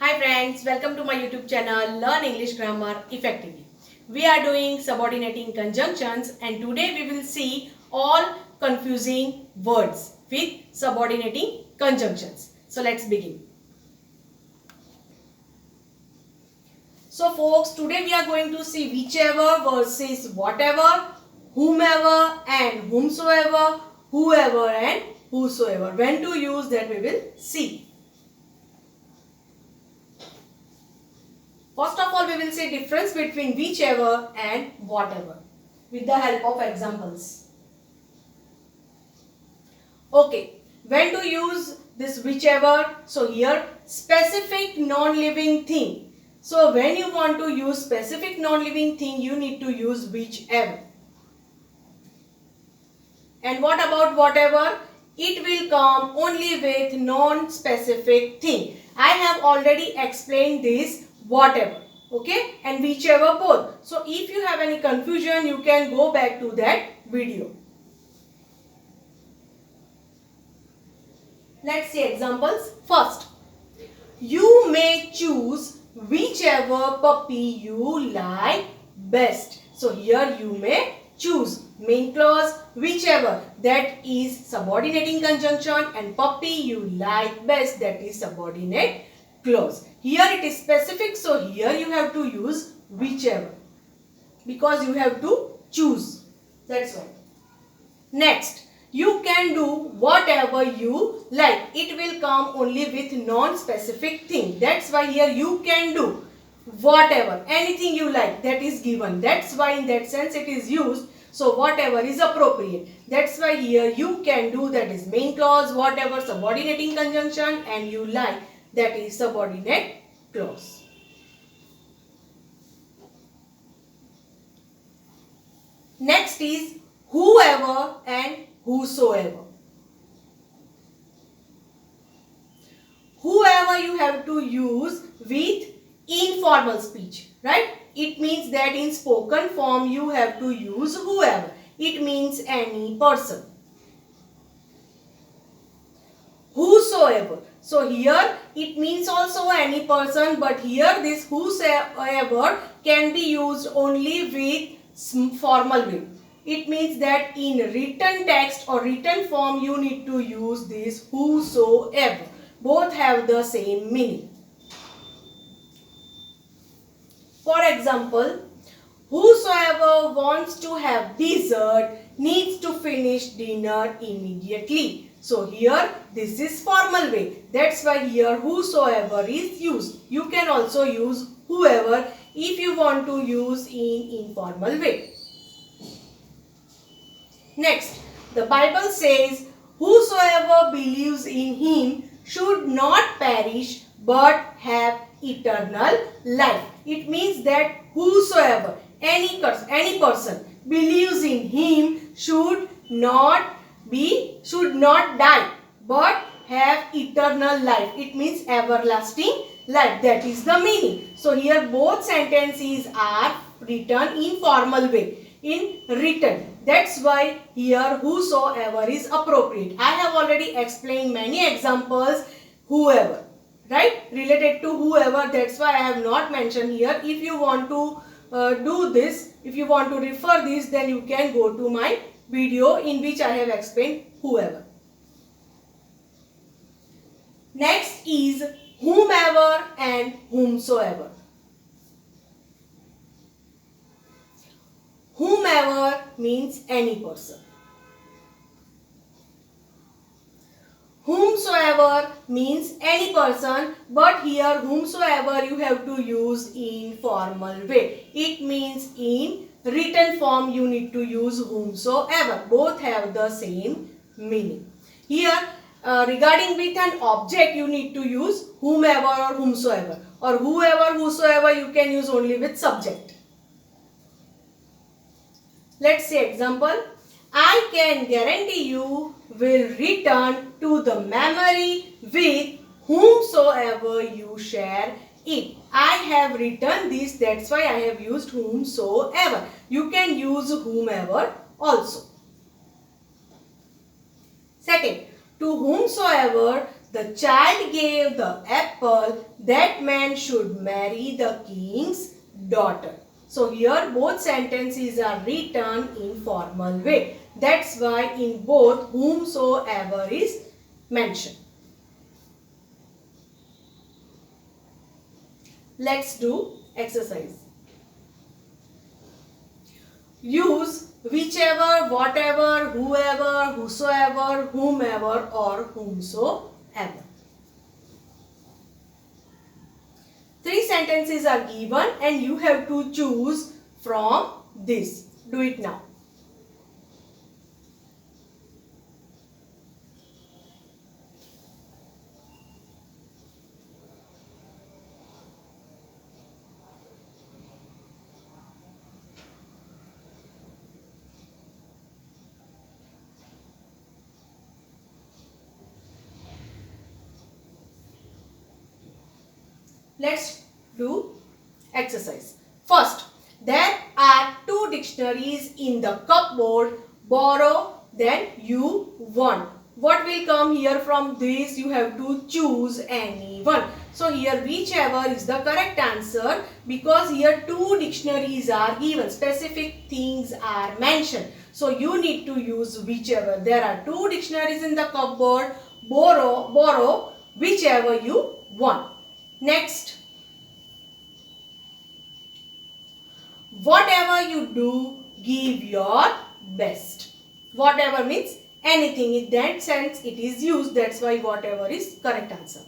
Hi friends, welcome to my YouTube channel Learn English Grammar Effectively. We are doing subordinating conjunctions and today we will see all confusing words with subordinating conjunctions. So let's begin. So folks, today we are going to see whichever versus whatever, whomever and whomsoever, whoever and whosoever. When to use that we will see. First of all, we will see difference between whichever and whatever with the help of examples. Okay, when to use this whichever? So here specific non-living thing. So when you want to use specific non-living thing, you need to use whichever. And what about whatever? It will come only with non-specific thing. I have already explained this whatever, okay, and whichever both. So if you have any confusion, you can go back to that video. Let's see examples. First, you may choose whichever puppy you like best. So here you may choose, main clause, whichever, that is subordinating conjunction, and puppy you like best, that is subordinate clause. Here it is specific, so here you have to use whichever because you have to choose. That's why. Next, you can do whatever you like. It will come only with non-specific thing. That's why here you can do whatever, anything you like, that is given. That's why in that sense it is used. So whatever is appropriate. That's why here you can do, that is main clause, whatever, subordinating conjunction, and you like, that is subordinate clause. Next is whoever and whosoever. Whoever you have to use with informal speech, right? It means that in spoken form you have to use whoever. It means any person. Whosoever. So here it means also any person, but here this whosoever can be used only with formal way. It means that in written text or written form you need to use this whosoever. Both have the same meaning. For example, whosoever wants to have dessert needs to finish dinner immediately. So here this is formal way. That's why here whosoever is used. You can also use whoever if you want to use in informal way. Next, the Bible says, whosoever believes in him should not perish but have eternal life. It means that whosoever, any person believes in him should not die but have eternal life. It means everlasting life. That is the meaning. So here both sentences are written in formal way, in written. That's why here whosoever is appropriate. I have already explained many examples whoever, right, related to whoever. That's why I have not mentioned here. If you want to do this, if you want to refer this, then you can go to my video in which I have explained whoever. Next is whomever and whomsoever. Whomever means any person. Whomsoever means any person, but here whomsoever you have to use in formal way. It means in written form you need to use whomsoever. Both have the same meaning. Here regarding with an object you need to use whomever or whomsoever, or whoever, whosoever you can use only with subject. Let's see example. I can guarantee you will return to the memory with whomsoever you share it. I have written this, that's why I have used whomsoever. You can use whomever also. Second, to whomsoever the child gave the apple, that man should marry the king's daughter. So here both sentences are written in formal way. That's why in both whomsoever is mentioned. Let's do exercise. Use whichever, whatever, whoever, whosoever, whomever or whomsoever. 3 sentences are given and you have to choose from this. Do it now. Let's do exercise. First, there are 2 dictionaries in the cupboard. Borrow, then you want. What will come here from this? You have to choose any one. So here whichever is the correct answer because here 2 dictionaries are given. Specific things are mentioned. So you need to use whichever. There are 2 dictionaries in the cupboard. Borrow whichever you want. Next, whatever you do, give your best. Whatever means anything. In that sense, it is used. That's why whatever is correct answer.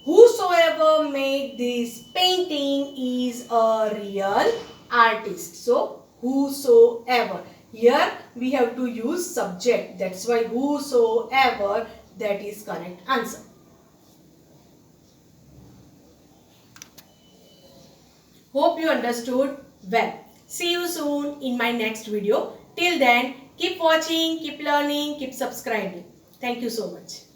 Whosoever made this painting is a real artist. So, whosoever. Here we have to use subject. That's why whosoever, that is correct answer. Hope you understood well. See you soon in my next video. Till then, keep watching, keep learning, keep subscribing. Thank you so much.